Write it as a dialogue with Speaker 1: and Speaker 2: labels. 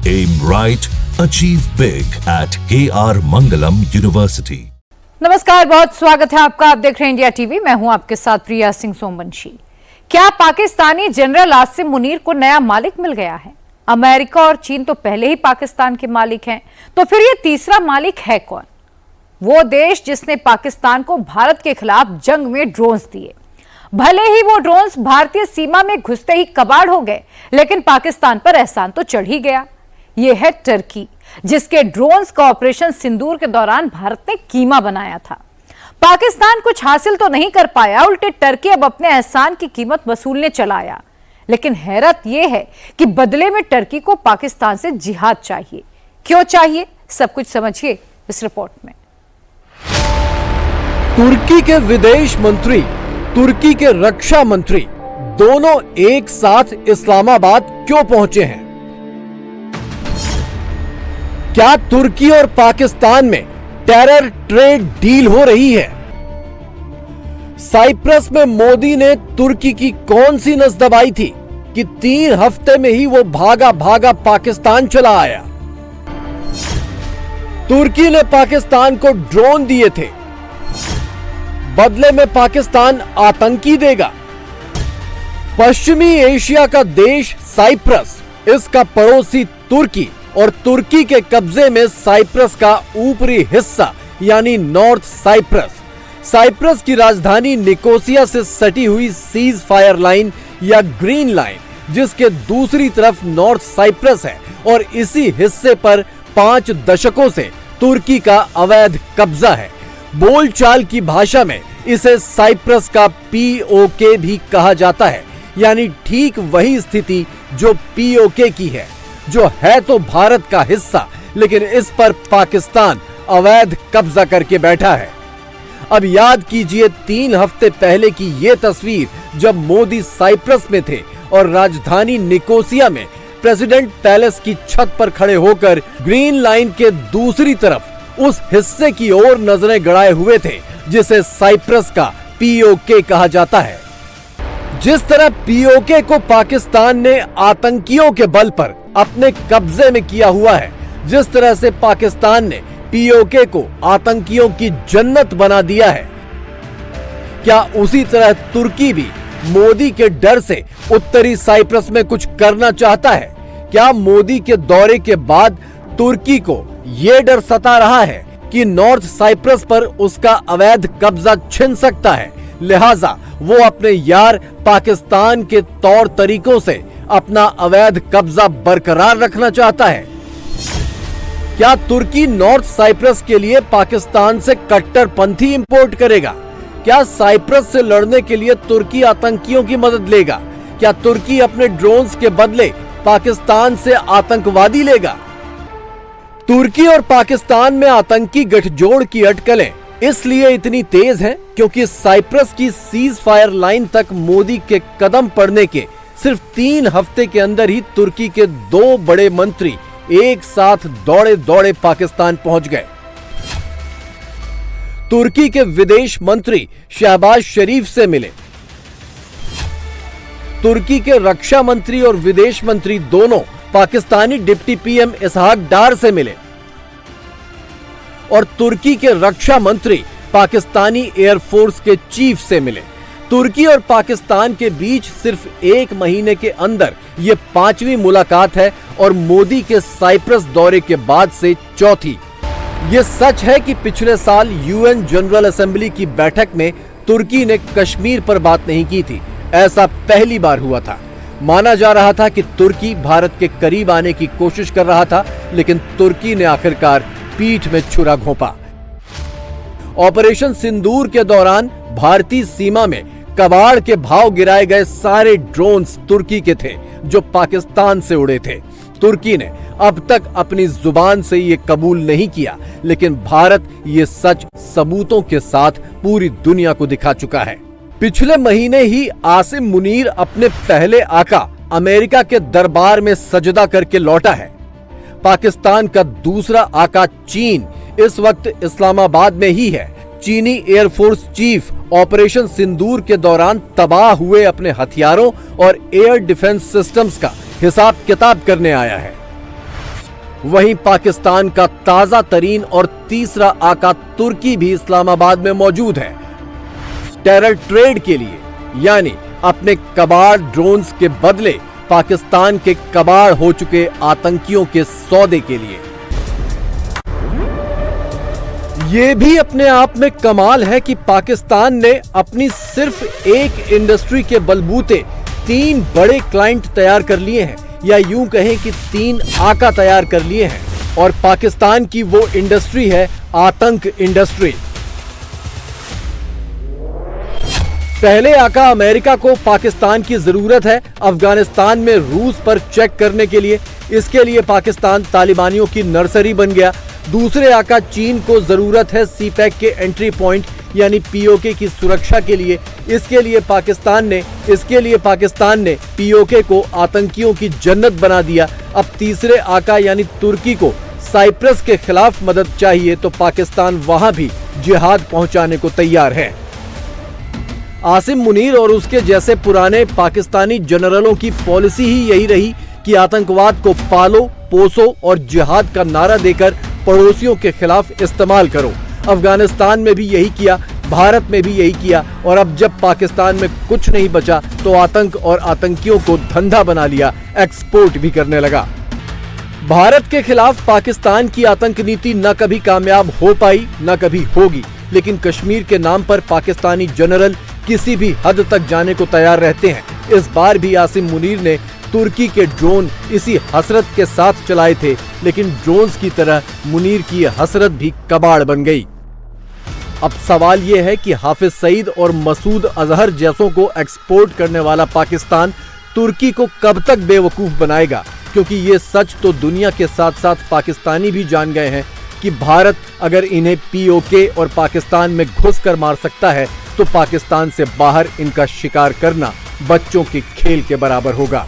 Speaker 1: Aim right, achieve big at KR Mangalam University.
Speaker 2: नमस्कार, बहुत स्वागत है आपका। आप देख रहे हैं इंडिया टीवी। मैं हूं आपके साथ प्रिया सिंह सोमवंशी। क्या पाकिस्तानी जनरल आसिम मुनीर को नया मालिक मिल गया है? अमेरिका और चीन तो पहले ही पाकिस्तान के मालिक हैं, तो फिर ये तीसरा मालिक है कौन? वो देश जिसने पाकिस्तान को भारत के खिलाफ जंग में ड्रोन्स दिए। भले ही वो ड्रोन्स भारतीय सीमा में घुसते ही कबाड़ हो गए, लेकिन पाकिस्तान पर एहसान तो चढ़ ही गया। ये है टर्की, जिसके ड्रोन्स का ऑपरेशन सिंदूर के दौरान भारत ने कीमा बनाया था। पाकिस्तान कुछ हासिल तो नहीं कर पाया, उल्टे टर्की अब अपने एहसान की कीमत वसूलने चला आया। लेकिन हैरत यह है कि बदले में टर्की को पाकिस्तान से जिहाद चाहिए। क्यों चाहिए, सब कुछ समझिए इस रिपोर्ट में।
Speaker 3: तुर्की के विदेश मंत्री, तुर्की के रक्षा मंत्री दोनों एक साथ इस्लामाबाद क्यों पहुंचे हैं? क्या तुर्की और पाकिस्तान में टेरर ट्रेड डील हो रही है? साइप्रस में मोदी ने तुर्की की कौन सी नस दबाई थी कि 3 हफ्ते में ही वो भागा भागा पाकिस्तान चला आया? तुर्की ने पाकिस्तान को ड्रोन दिए थे, बदले में पाकिस्तान आतंकी देगा। पश्चिमी एशिया का देश साइप्रस, इसका पड़ोसी तुर्की और तुर्की के कब्जे में साइप्रस का ऊपरी हिस्सा यानी नॉर्थ साइप्रस। साइप्रस की राजधानी निकोसिया से सटी हुई सीज फायर लाइन या ग्रीन लाइन, जिसके दूसरी तरफ नॉर्थ साइप्रस है, और इसी हिस्से पर 5 दशकों से तुर्की का अवैध कब्जा है। बोलचाल की भाषा में इसे साइप्रस का POK भी कहा जाता है, यानी ठीक वही स्थिति जो POK की है, जो है तो भारत का हिस्सा, लेकिन इस पर पाकिस्तान अवैध कब्जा करके बैठा है। अब याद कीजिए 3 हफ्ते पहले की ये तस्वीर, जब मोदी साइप्रस में थे और राजधानी निकोसिया में प्रेसिडेंट पैलेस की छत पर खड़े होकर ग्रीन लाइन के दूसरी तरफ उस हिस्से की ओर नजरें गड़ाए हुए थे जिसे साइप्रस का POK कहा जाता है। जिस तरह POK को पाकिस्तान ने आतंकियों के बल पर अपने कब्जे में किया हुआ है, जिस तरह से पाकिस्तान ने POK को आतंकियों की जन्नत बना दिया है, क्या उसी तरह तुर्की भी मोदी के डर से उत्तरी साइप्रस में कुछ करना चाहता है? क्या मोदी के दौरे के बाद तुर्की को यह डर सता रहा है कि नॉर्थ साइप्रस पर उसका अवैध कब्जा छिन सकता है, लिहाजा वो अपने यार पाकिस्तान के तौर तरीकों से अपना अवैध कब्जा बरकरार रखना चाहता है? क्या तुर्की नॉर्थ साइप्रस के लिए पाकिस्तान से कट्टरपंथी इंपोर्ट करेगा? क्या साइप्रस से लड़ने के लिए तुर्की आतंकियों की मदद लेगा? क्या तुर्की अपने ड्रोन्स के बदले पाकिस्तान से आतंकवादी लेगा? तुर्की और पाकिस्तान में आतंकी गठजोड़ की अटकलें इसलिए इतनी तेज हैं क्योंकि साइप्रस की सीज फायर लाइन तक मोदी के कदम पड़ने के सिर्फ 3 हफ्ते के अंदर ही तुर्की के 2 बड़े मंत्री एक साथ दौड़े दौड़े पाकिस्तान पहुंच गए। तुर्की के विदेश मंत्री शहबाज शरीफ से मिले, तुर्की के रक्षा मंत्री और विदेश मंत्री दोनों पाकिस्तानी डिप्टी PM इसहाक डार से मिले, और तुर्की के रक्षा मंत्री पाकिस्तानी एयरफोर्स के चीफ से मिले। तुर्की और पाकिस्तान के बीच सिर्फ 1 महीने के अंदर यह 5वीं मुलाकात है और मोदी के साइप्रस दौरे के बाद से 4थी। यह सच है कि पिछले साल UN जनरल असेंबली की बैठक में तुर्की ने कश्मीर पर बात नहीं की थी। ऐसा पहली बार हुआ था। माना जा रहा था कि तुर्की भारत के करीब आने की कोशिश कर रहा था, लेकिन तुर्की ने आखिरकार पीठ में छुरा घोंपा। ऑपरेशन सिंदूर के दौरान भारतीय सीमा में कबाड़ के भाव गिराए गए सारे ड्रोन्स तुर्की के थे जो पाकिस्तान से उड़े थे। तुर्की ने अब तक अपनी जुबान से ये कबूल नहीं किया, लेकिन भारत ये सच सबूतों के साथ पूरी दुनिया को दिखा चुका है। पिछले महीने ही आसिम मुनीर अपने पहले आका अमेरिका के दरबार में सजदा करके लौटा है। पाकिस्तान का दूसरा आका चीन इस वक्त इस्लामाबाद में ही है। चीनी एयरफोर्स चीफ ऑपरेशन सिंदूर के दौरान तबाह हुए अपने हथियारों और एयर डिफेंस सिस्टम्स का हिसाब किताब करने आया है। वहीं पाकिस्तान का ताजा तरीन और तीसरा आका तुर्की भी इस्लामाबाद में मौजूद है, टेरर ट्रेड के लिए, यानी अपने कबाड़ ड्रोन्स के बदले पाकिस्तान के कबाड़ हो चुके आतंकियों के सौदे के लिए। यह भी अपने आप में कमाल है कि पाकिस्तान ने अपनी सिर्फ एक इंडस्ट्री के बलबूते 3 बड़े क्लाइंट तैयार कर लिए हैं, या यूं कहें कि 3 आका तैयार कर लिए हैं, और पाकिस्तान की वो इंडस्ट्री है आतंक इंडस्ट्री। पहले आका अमेरिका को पाकिस्तान की जरूरत है अफगानिस्तान में रूस पर चेक करने के लिए, इसके लिए पाकिस्तान तालिबानियों की नर्सरी बन गया। दूसरे आका चीन को जरूरत है सीपैक के एंट्री पॉइंट यानी पीओके की सुरक्षा के लिए, इसके लिए पाकिस्तान ने पीओके को आतंकियों की जन्नत बना दिया। अब तीसरे आका यानी तुर्की को साइप्रस के खिलाफ मदद चाहिए तो पाकिस्तान वहां भी जिहाद पहुंचाने को तैयार है। आसिम मुनीर और उसके जैसे पुराने पाकिस्तानी जनरलों की पॉलिसी ही यही रही कि आतंकवाद को पालो पोसो और जिहाद का नारा देकर पड़ोसियों के खिलाफ इस्तेमाल करो। अफगानिस्तान में भी यही किया, भारत में भी यही किया, और अब जब पाकिस्तान में कुछ नहीं बचा तो आतंक और आतंकियों को धंधा बना लिया, एक्सपोर्ट भी करने लगा। भारत के खिलाफ पाकिस्तान की आतंक नीति न कभी कामयाब हो पाई न कभी होगी, लेकिन कश्मीर के नाम पर पाकिस्तानी जनरल किसी भी हद तक जाने को तैयार रहते हैं। इस बार भी आसिम मुनीर ने तुर्की के ड्रोन इसी हसरत के साथ चलाए थे, लेकिन ड्रोन्स की तरह मुनीर की हसरत भी कबाड़ बन गई। अब सवाल यह है कि हाफिज सईद और मसूद अजहर जैसों को एक्सपोर्ट करने वाला पाकिस्तान तुर्की को कब तक बेवकूफ बनाएगा, क्योंकि ये सच तो दुनिया के साथ साथ पाकिस्तानी भी जान गए हैं कि भारत अगर इन्हें पीओके और पाकिस्तान में घुसकर मार सकता है तो पाकिस्तान से बाहर इनका शिकार करना बच्चों के खेल के बराबर होगा।